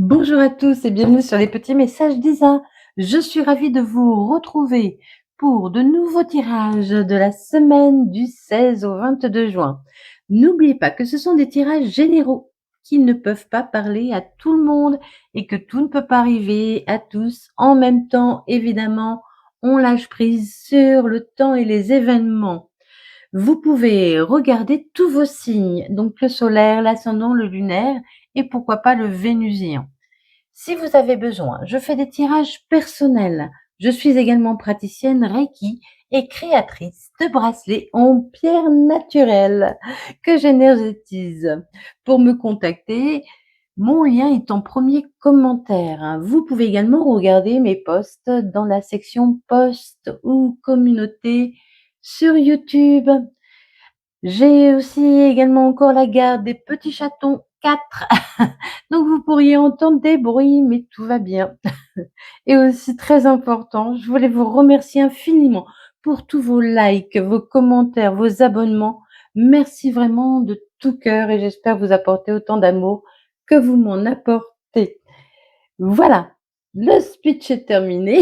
Bonjour à tous et bienvenue sur les petits messages d'Isa. Je suis ravie de vous retrouver pour de nouveaux tirages de la semaine du 16 au 22 juin. N'oubliez pas que ce sont des tirages généraux qui ne peuvent pas parler à tout le monde et que tout ne peut pas arriver à tous en même temps. Évidemment, on lâche prise sur le temps et les événements. Vous pouvez regarder tous vos signes, donc le solaire, l'ascendant, le lunaire et pourquoi pas le vénusien. Si vous avez besoin, je fais des tirages personnels. Je suis également praticienne Reiki et créatrice de bracelets en pierre naturelle que j'énergétise. Pour me contacter, mon lien est en premier commentaire. Vous pouvez également regarder mes posts dans la section posts ou communauté sur YouTube. J'ai aussi également encore la garde des petits chatons, 4. Donc vous pourriez entendre des bruits, mais tout va bien. Et aussi très important, je voulais vous remercier infiniment pour tous vos likes, vos commentaires, vos abonnements. Merci vraiment de tout cœur et j'espère vous apporter autant d'amour que vous m'en apportez. Voilà, le speech est terminé.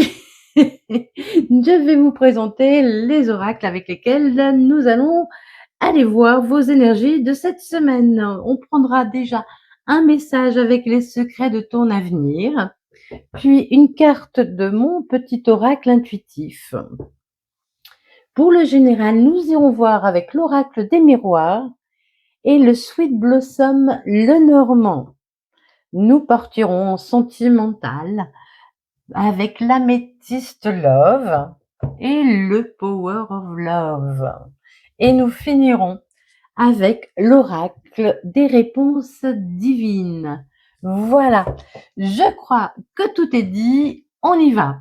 Je vais vous présenter les oracles avec lesquels nous allons aller voir vos énergies de cette semaine. On prendra déjà un message avec les secrets de ton avenir, puis une carte de mon petit oracle intuitif. Pour le général, nous irons voir avec l'oracle des miroirs et le Sweet Blossom le Normand. Nous partirons en sentimental avec l'améthyste Love et le Power of Love. Et nous finirons avec l'oracle des réponses divines. Voilà, je crois que tout est dit, on y va.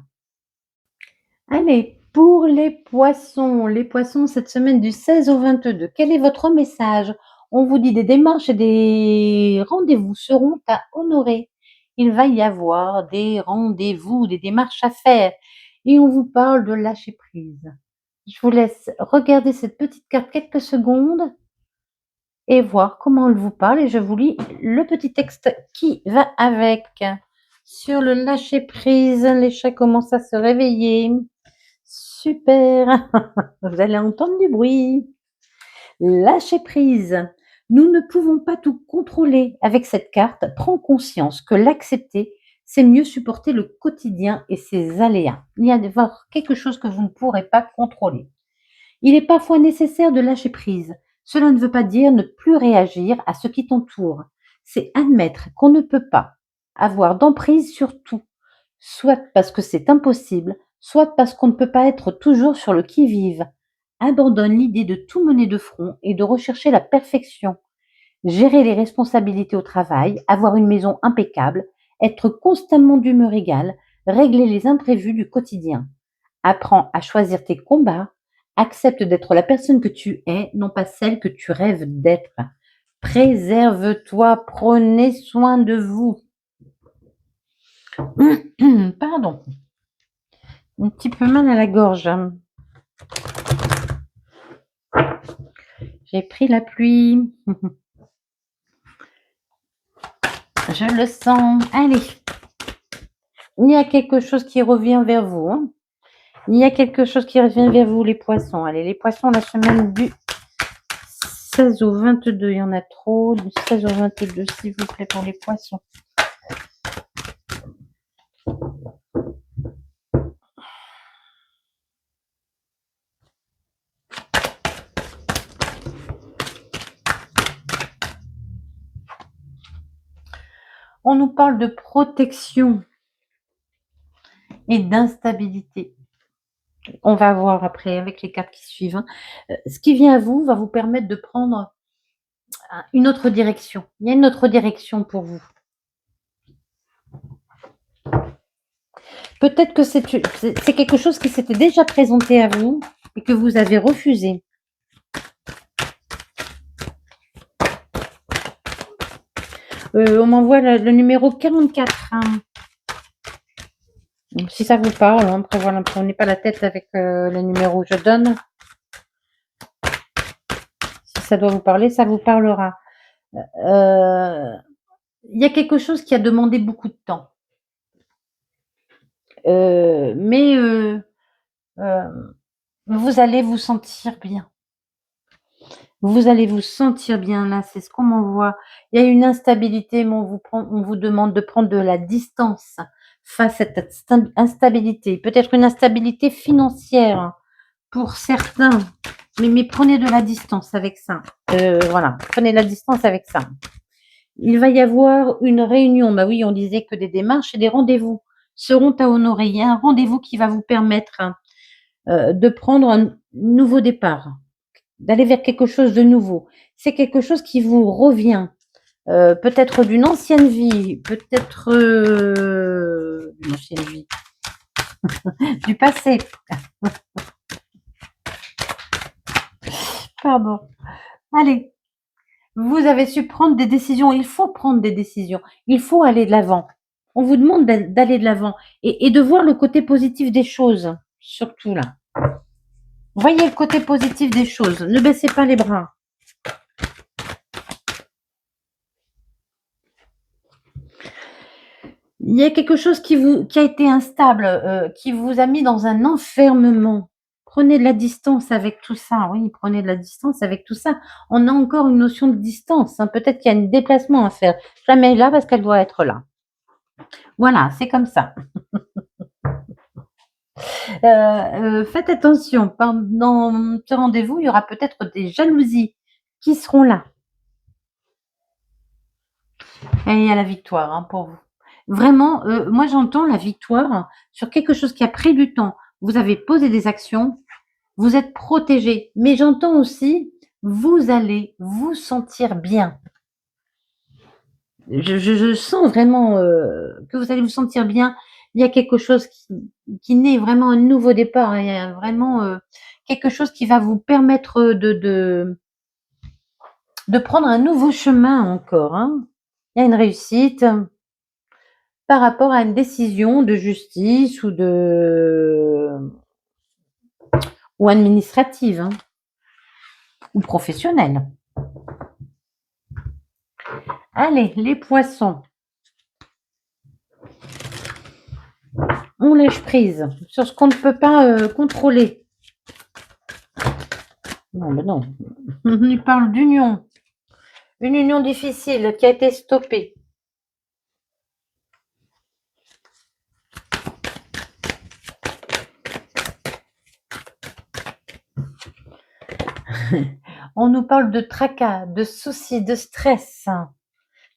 Allez, pour les poissons cette semaine du 16 au 22, quel est votre message? On vous dit des démarches et des rendez-vous seront à honorer. Il va y avoir des rendez-vous, des démarches à faire et on vous parle de lâcher prise. Je vous laisse regarder cette petite carte quelques secondes et voir comment elle vous parle et je vous lis le petit texte qui va avec. Sur le lâcher prise, les chats commencent à se réveiller. Super, vous allez entendre du bruit. Lâcher prise. Nous ne pouvons pas tout contrôler. Avec cette carte, prends conscience que l'accepter, c'est mieux supporter le quotidien et ses aléas. Il y a quelque chose que vous ne pourrez pas contrôler. Il est parfois nécessaire de lâcher prise. Cela ne veut pas dire ne plus réagir à ce qui t'entoure. C'est admettre qu'on ne peut pas avoir d'emprise sur tout, soit parce que c'est impossible, soit parce qu'on ne peut pas être toujours sur le qui-vive. Abandonne l'idée de tout mener de front et de rechercher la perfection. Gérer les responsabilités au travail, avoir une maison impeccable, être constamment d'humeur égale, régler les imprévus du quotidien. Apprends à choisir tes combats, accepte d'être la personne que tu es, non pas celle que tu rêves d'être. Préserve-toi, prenez soin de vous. Pardon, un petit peu mal à la gorge. J'ai pris la pluie. Je le sens. Allez, il y a quelque chose qui revient vers vous. Hein. Il y a quelque chose qui revient vers vous, les poissons. Allez, les poissons, la semaine du 16 au 22, il y en a trop. Du 16 au 22, s'il vous plaît, pour les poissons. On nous parle de protection et d'instabilité. On va voir après avec les cartes qui suivent. Hein. Ce qui vient à vous va vous permettre de prendre une autre direction. Il y a une autre direction pour vous. Peut-être que c'est quelque chose qui s'était déjà présenté à vous et que vous avez refusé. On m'envoie le numéro 44. Hein. Si ça vous parle, hein, après voilà, prenez pas la tête avec le numéro que je donne. Si ça doit vous parler, ça vous parlera. il y a quelque chose qui a demandé beaucoup de temps. Mais vous allez vous sentir bien. Vous allez vous sentir bien là, c'est ce qu'on m'envoie. Il y a une instabilité, mais on vous demande de prendre de la distance face à cette instabilité. Peut-être une instabilité financière pour certains, mais prenez de la distance avec ça. Voilà, prenez de la distance avec ça. Il va y avoir une réunion. Bah oui, on disait que des démarches et des rendez-vous seront à honorer. Il y a un rendez-vous qui va vous permettre de prendre un nouveau départ, d'aller vers quelque chose de nouveau. C'est quelque chose qui vous revient, peut-être d'une ancienne vie, peut-être d'une ancienne vie, du passé. Pardon. Allez, vous avez su prendre des décisions. Il faut prendre des décisions. Il faut aller de l'avant. On vous demande d'aller de l'avant et de voir le côté positif des choses, surtout là. Voyez le côté positif des choses. Ne baissez pas les bras. Il y a quelque chose qui a été instable, qui vous a mis dans un enfermement. Prenez de la distance avec tout ça. Oui, prenez de la distance avec tout ça. On a encore une notion de distance, hein. Peut-être qu'il y a un déplacement à faire. Je la mets là parce qu'elle doit être là. Voilà, c'est comme ça. Faites attention. Pendant ce rendez-vous, il y aura peut-être des jalousies qui seront là. Et il y a la victoire, hein, pour vous. Vraiment, moi j'entends la victoire sur quelque chose qui a pris du temps. Vous avez posé des actions, vous êtes protégé, mais j'entends aussi, vous allez vous sentir bien. Je sens vraiment que vous allez vous sentir bien. Il y a quelque chose qui naît vraiment un nouveau départ. Il y a vraiment quelque chose qui va vous permettre de prendre un nouveau chemin encore, hein. Il y a une réussite par rapport à une décision de justice ou administrative, hein, ou professionnelle. Allez, les poissons. On lâche prise sur ce qu'on ne peut pas contrôler. Non, mais non. On lui parle d'union. Une union difficile qui a été stoppée. On nous parle de tracas, de soucis, de stress.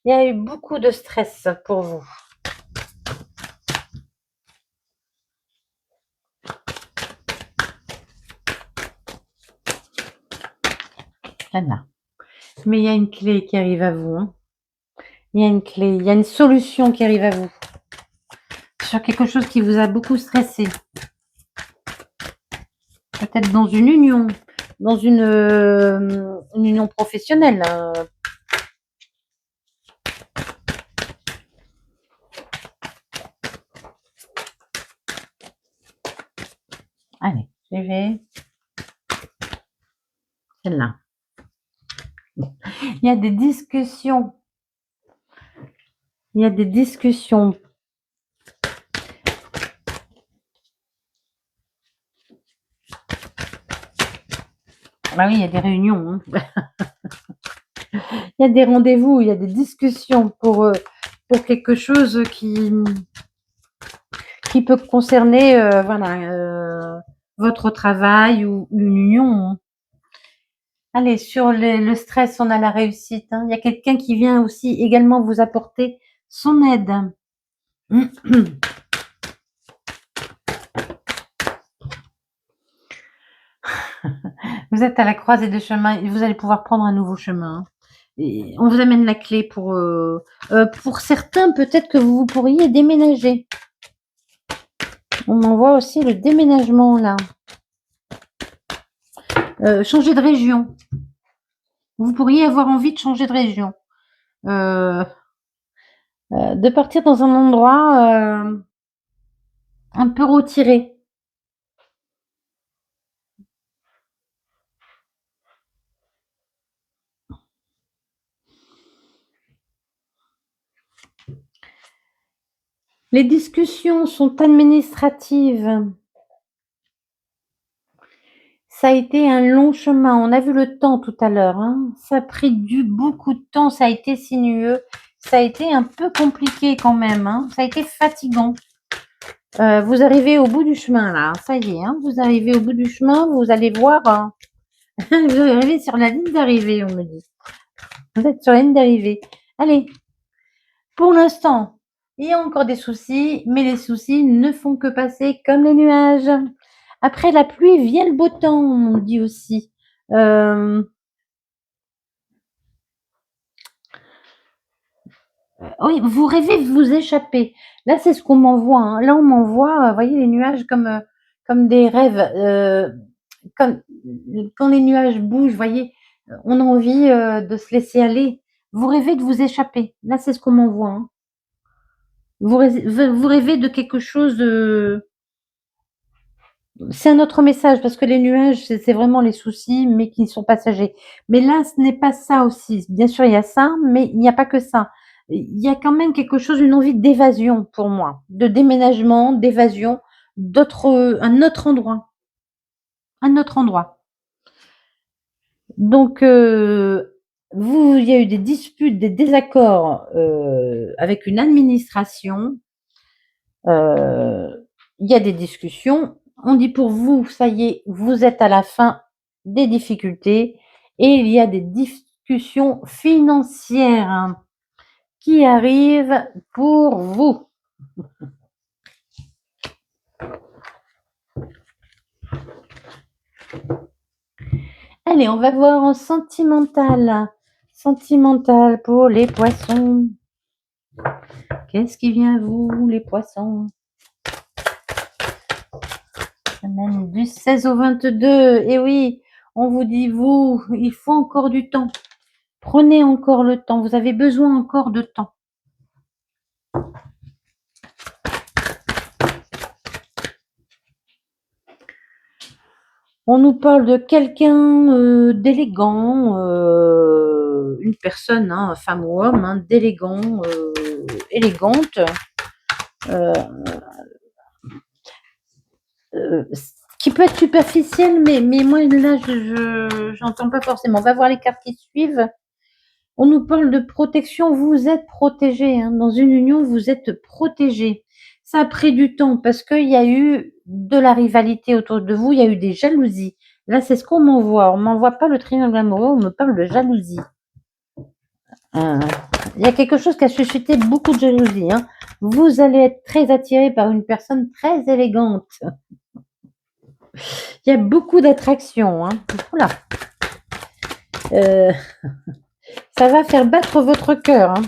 Il y a eu beaucoup de stress pour vous. Voilà. Mais il y a une clé qui arrive à vous, hein. Il y a une clé, il y a une solution qui arrive à vous. Sur quelque chose qui vous a beaucoup stressé. Peut-être dans une union, dans une union professionnelle. Allez, j'y vais. Celle-là. Il y a des discussions. Il y a des discussions. Ah oui, il y a des réunions, hein. Il y a des rendez-vous, il y a des discussions pour quelque chose qui peut concerner voilà, votre travail ou une union, hein. Allez, sur le stress, on a la réussite, hein. Il y a quelqu'un qui vient aussi également vous apporter son aide. Vous êtes à la croisée des chemins et vous allez pouvoir prendre un nouveau chemin, hein. Et on vous amène la clé pour certains, peut-être que vous pourriez déménager. On m'envoie aussi le déménagement là. Changer de région. Vous pourriez avoir envie de changer de région. De partir dans un endroit un peu retiré. Les discussions sont administratives. Ça a été un long chemin. On a vu le temps tout à l'heure, hein. Ça a pris beaucoup de temps. Ça a été sinueux. Ça a été un peu compliqué quand même, hein. Ça a été fatigant. Vous arrivez au bout du chemin là. Ça y est, hein. Vous arrivez au bout du chemin. Vous allez voir. Hein. Vous arrivez sur la ligne d'arrivée, on me dit. Vous êtes sur la ligne d'arrivée. Allez. Pour l'instant, il y a encore des soucis, mais les soucis ne font que passer comme les nuages. Après la pluie vient le beau temps, on dit aussi. Oui, vous rêvez de vous échapper. Là, c'est ce qu'on m'envoie. Hein. Là, on m'envoie, vous voyez, les nuages comme des rêves. Comme, quand les nuages bougent, vous voyez, on a envie de se laisser aller. Vous rêvez de vous échapper. Là, c'est ce qu'on m'envoie. Hein. Vous rêvez de quelque chose de... C'est un autre message parce que les nuages, c'est vraiment les soucis, mais qui sont passagers. Mais là, ce n'est pas ça aussi. Bien sûr, il y a ça, mais il n'y a pas que ça. Il y a quand même quelque chose, une envie d'évasion pour moi, de déménagement, d'évasion, un autre endroit, un autre endroit. Donc, il y a eu des disputes, des désaccords avec une administration. Il y a des discussions. On dit pour vous, ça y est, vous êtes à la fin des difficultés et il y a des discussions financières qui arrivent pour vous. Allez, on va voir en sentimental. Sentimental pour les poissons. Qu'est-ce qui vient à vous, les poissons? Semaine du 16 au 22. Et oui, on vous dit, vous, il faut encore du temps. Prenez encore le temps. Vous avez besoin encore de temps. On nous parle de quelqu'un d'élégant, une personne, hein, femme ou homme, hein, d'élégant, élégante. Qui peut être superficielle, mais moi là, je j'entends pas forcément. On va voir les cartes qui suivent. On nous parle de protection. Vous êtes protégé. Hein. Dans une union, vous êtes protégé. Ça a pris du temps parce qu'il y a eu de la rivalité autour de vous. Il y a eu des jalousies. Là, c'est ce qu'on m'envoie. On m'envoie pas le triangle amoureux. On me parle de jalousie. Il y a quelque chose qui a suscité beaucoup de jalousie. Hein. Vous allez être très attiré par une personne très élégante. Il y a beaucoup d'attraction. Hein. Oula. Ça va faire battre votre cœur. Hein.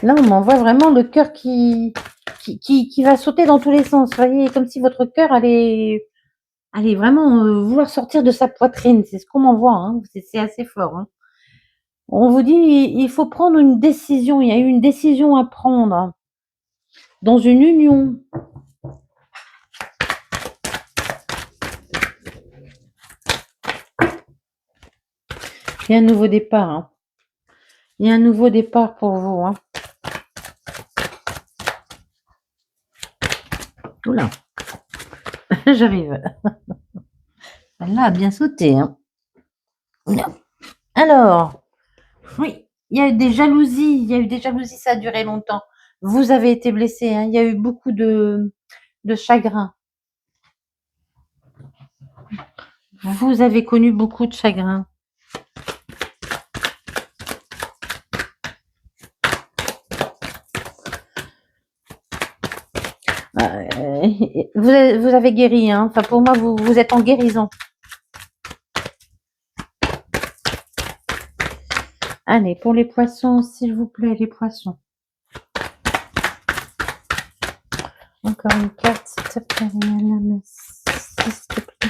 Là, on m'envoie vraiment le cœur qui va sauter dans tous les sens. Vous voyez, comme si votre cœur allait vraiment vouloir sortir de sa poitrine. C'est ce qu'on m'envoie. Hein. C'est assez fort. Hein. On vous dit, il faut prendre une décision. Il y a eu une décision à prendre dans une union. Il y a un nouveau départ. Hein. Il y a un nouveau départ pour vous. Hein. Oula. J'arrive. Celle-là a bien sauté. Hein. Alors, oui, il y a eu des jalousies. Il y a eu des jalousies, ça a duré longtemps. Vous avez été blessé. Hein. Il y a eu beaucoup de chagrin. Vous avez connu beaucoup de chagrin. Vous avez guéri. Hein. Enfin, pour moi, vous êtes en guérison. Allez, pour les poissons, s'il vous plaît, les poissons. Encore une carte, s'il te plaît, s'il te plaît.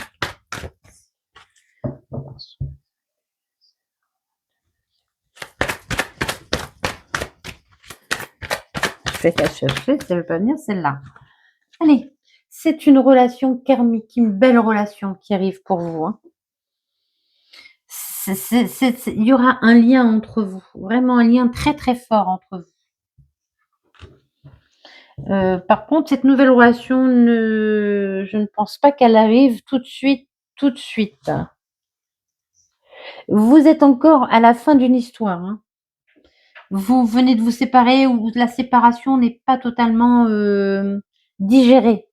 Je vais la chercher, ça ne veut pas venir celle-là. Allez, c'est une relation karmique, une belle relation qui arrive pour vous. Hein. Il y aura un lien entre vous, vraiment un lien très très fort entre vous. Par contre, cette nouvelle relation, je ne pense pas qu'elle arrive tout de suite, tout de suite. Vous êtes encore à la fin d'une histoire, hein. Vous venez de vous séparer ou la séparation n'est pas totalement digérée.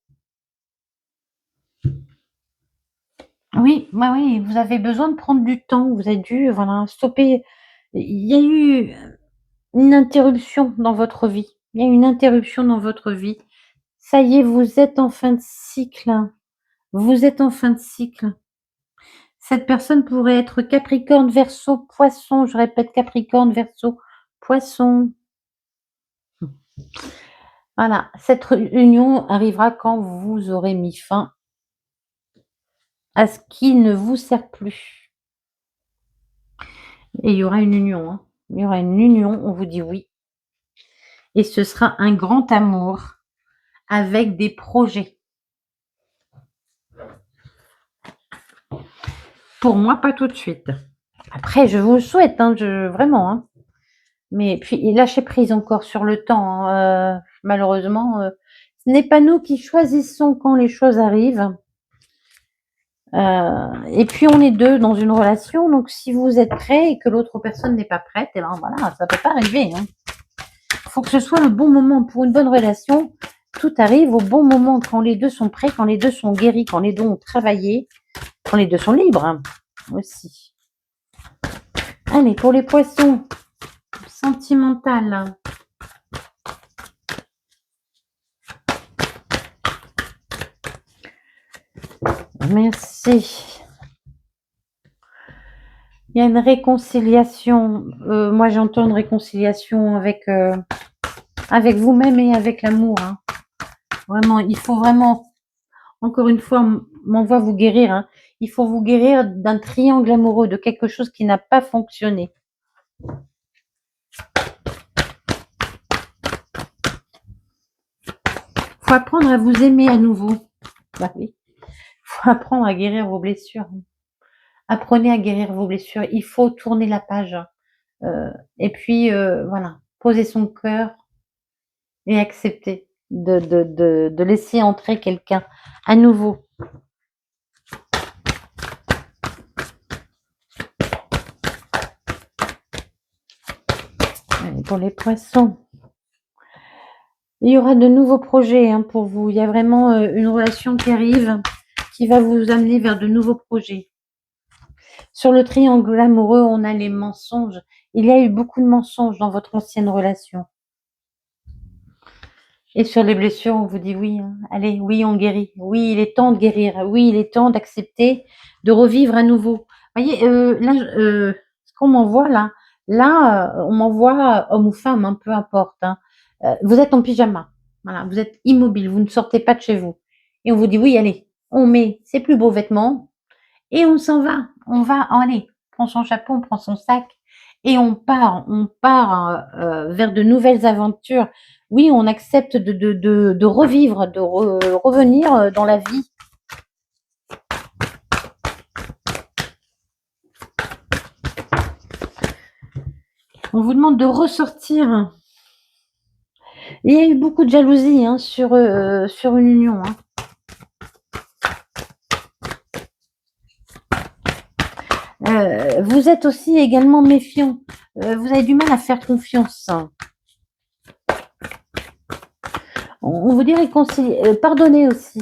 Oui, bah oui, vous avez besoin de prendre du temps. Vous avez dû, voilà, stopper. Il y a eu une interruption dans votre vie. Il y a une interruption dans votre vie. Ça y est, vous êtes en fin de cycle. Vous êtes en fin de cycle. Cette personne pourrait être Capricorne, Verseau, Poisson. Je répète, Capricorne, Verseau, Poisson. Voilà, cette réunion arrivera quand vous aurez mis fin à ce qui ne vous sert plus. Et il y aura une union, hein. Il y aura une union, on vous dit oui. Et ce sera un grand amour avec des projets. Pour moi, pas tout de suite. Après, je vous le souhaite, hein, vraiment, hein. Mais puis, lâchez prise encore sur le temps, hein. Malheureusement, ce n'est pas nous qui choisissons quand les choses arrivent. Et puis, on est deux dans une relation, donc si vous êtes prêt et que l'autre personne n'est pas prête, et ben voilà, ça peut pas arriver, hein. Faut que ce soit le bon moment pour une bonne relation. Tout arrive au bon moment, quand les deux sont prêts, quand les deux sont guéris, quand les deux ont travaillé, quand les deux sont libres, hein, aussi. Allez, pour les poissons, sentimental. Merci. Il y a une réconciliation. Moi, j'entends une réconciliation avec vous-même et avec l'amour, hein. Vraiment, il faut vraiment, encore une fois, m'envoie vous guérir, hein. Il faut vous guérir d'un triangle amoureux, de quelque chose qui n'a pas fonctionné. Faut apprendre à vous aimer à nouveau. Bah oui. Faut apprendre à guérir vos blessures. Apprenez à guérir vos blessures. Il faut tourner la page. Et puis, voilà, poser son cœur et accepter de laisser entrer quelqu'un à nouveau. Allez, pour les poissons, il y aura de nouveaux projets, hein, pour vous. Il y a vraiment une relation qui arrive, qui va vous amener vers de nouveaux projets. Sur le triangle amoureux, on a les mensonges. Il y a eu beaucoup de mensonges dans votre ancienne relation. Et sur les blessures, on vous dit oui, hein. Allez, oui, on guérit. Oui, il est temps de guérir. Oui, il est temps d'accepter de revivre à nouveau. Voyez, là, ce qu'on m'envoie là, on m'envoie homme ou femme, hein, peu importe, hein. Vous êtes en pyjama. Voilà, vous êtes immobile, vous ne sortez pas de chez vous. Et on vous dit oui, allez, on met ses plus beaux vêtements et on s'en va. On va, allez, on prend son chapeau, on prend son sac et on part vers de nouvelles aventures. Oui, on accepte de revivre, de revenir dans la vie. On vous demande de ressortir. Il y a eu beaucoup de jalousie, hein, sur une union, hein. Vous êtes aussi également méfiant. Vous avez du mal à faire confiance. On vous dit réconcilier, pardonner aussi.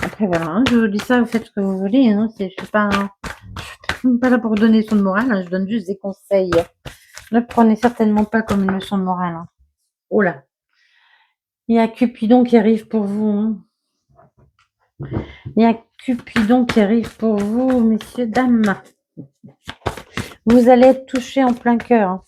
Après voilà, hein, je vous dis ça, vous faites ce que vous voulez, hein. Je suis pas là pour donner leçon de morale, hein, je donne juste des conseils. Ne prenez certainement pas comme une leçon de morale, hein. Oh là. Il y a Cupidon qui arrive pour vous, hein. Il y a Cupidon qui arrive pour vous, messieurs, dames. Vous allez être touchés en plein cœur, hein.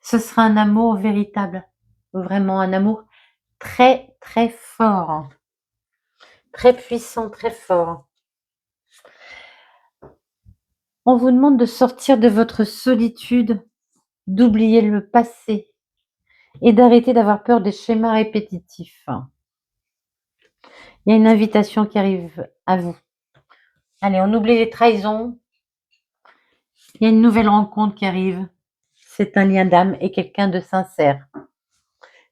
Ce sera un amour véritable. Vraiment un amour très, très fort. Très puissant, très fort. On vous demande de sortir de votre solitude, d'oublier le passé et d'arrêter d'avoir peur des schémas répétitifs. Il y a une invitation qui arrive à vous. Allez, on oublie les trahisons. Il y a une nouvelle rencontre qui arrive. C'est un lien d'âme et quelqu'un de sincère.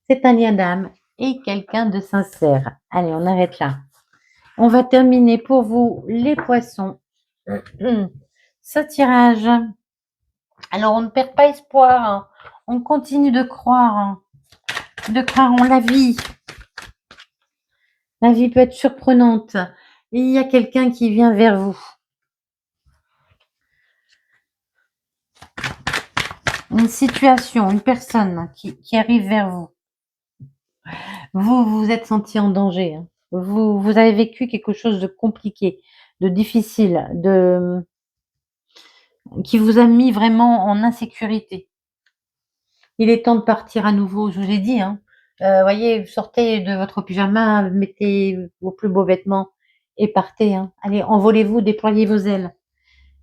C'est un lien d'âme et quelqu'un de sincère. Allez, on arrête là. On va terminer pour vous, les poissons. Ce tirage. Alors, on ne perd pas espoir. Hein. On continue de croire. Hein. De croire en la vie. La vie peut être surprenante. Et il y a quelqu'un qui vient vers vous. Une situation, une personne qui arrive vers vous. Vous vous êtes senti en danger. Hein. Vous avez vécu quelque chose de compliqué, de difficile, qui vous a mis vraiment en insécurité. Il est temps de partir à nouveau, je vous ai dit. Hein. Voyez, sortez de votre pyjama, mettez vos plus beaux vêtements et partez. Hein. Allez, envolez-vous, déployez vos ailes.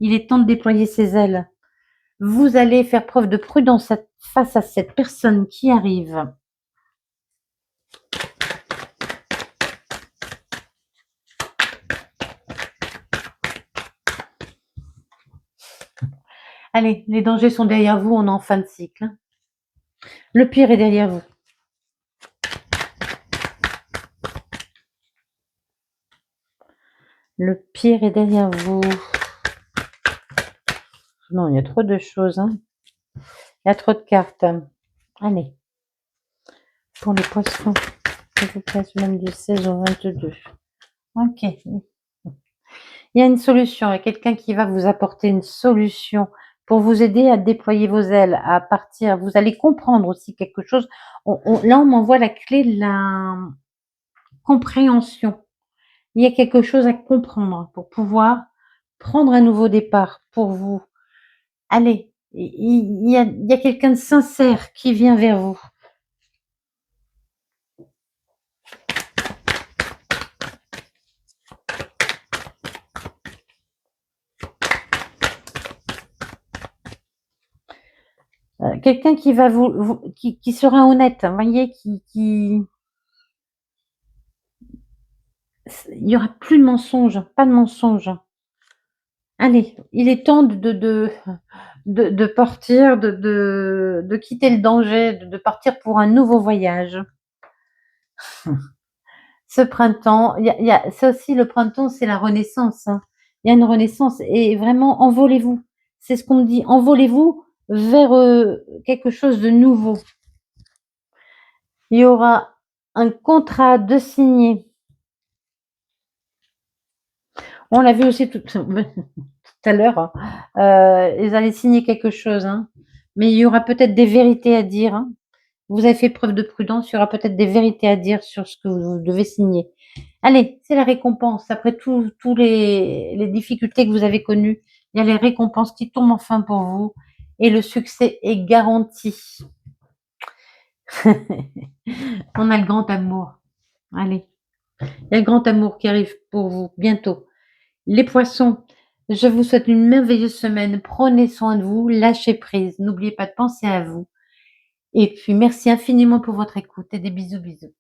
Il est temps de déployer ses ailes. Vous allez faire preuve de prudence face à cette personne qui arrive. Allez, les dangers sont derrière vous, on est en fin de cycle. Le pire est derrière vous. Le pire est derrière vous. Non, il y a trop de choses. Hein. Il y a trop de cartes. Allez. Pour les poissons, s'il vous plaît, semaine du 16 au 22. Ok. Il y a une solution. Il y a quelqu'un qui va vous apporter une solution pour vous aider à déployer vos ailes, à partir. Vous allez comprendre aussi quelque chose. Là, on m'envoie la clé de la compréhension. Il y a quelque chose à comprendre pour pouvoir prendre un nouveau départ pour vous. Allez, il y a quelqu'un de sincère qui vient vers vous. Quelqu'un qui va qui sera honnête, vous voyez, il y aura plus de mensonges, pas de mensonges. Allez, il est temps de partir, de quitter le danger, de partir pour un nouveau voyage. Ce printemps, ça aussi, le printemps, c'est la renaissance. Hein. Il y a une renaissance et vraiment, envolez-vous. C'est ce qu'on me dit, envolez-vous vers quelque chose de nouveau. Il y aura un contrat de signer. On l'a vu aussi tout à l'heure. Hein. Ils allaient signer quelque chose. Hein. Mais il y aura peut-être des vérités à dire. Hein. Vous avez fait preuve de prudence. Il y aura peut-être des vérités à dire sur ce que vous devez signer. Allez, c'est la récompense. Après tous les difficultés que vous avez connues, il y a les récompenses qui tombent enfin pour vous. Et le succès est garanti. On a le grand amour. Allez. Il y a le grand amour qui arrive pour vous bientôt. Les poissons, je vous souhaite une merveilleuse semaine. Prenez soin de vous, lâchez prise. N'oubliez pas de penser à vous. Et puis, merci infiniment pour votre écoute et des bisous, bisous.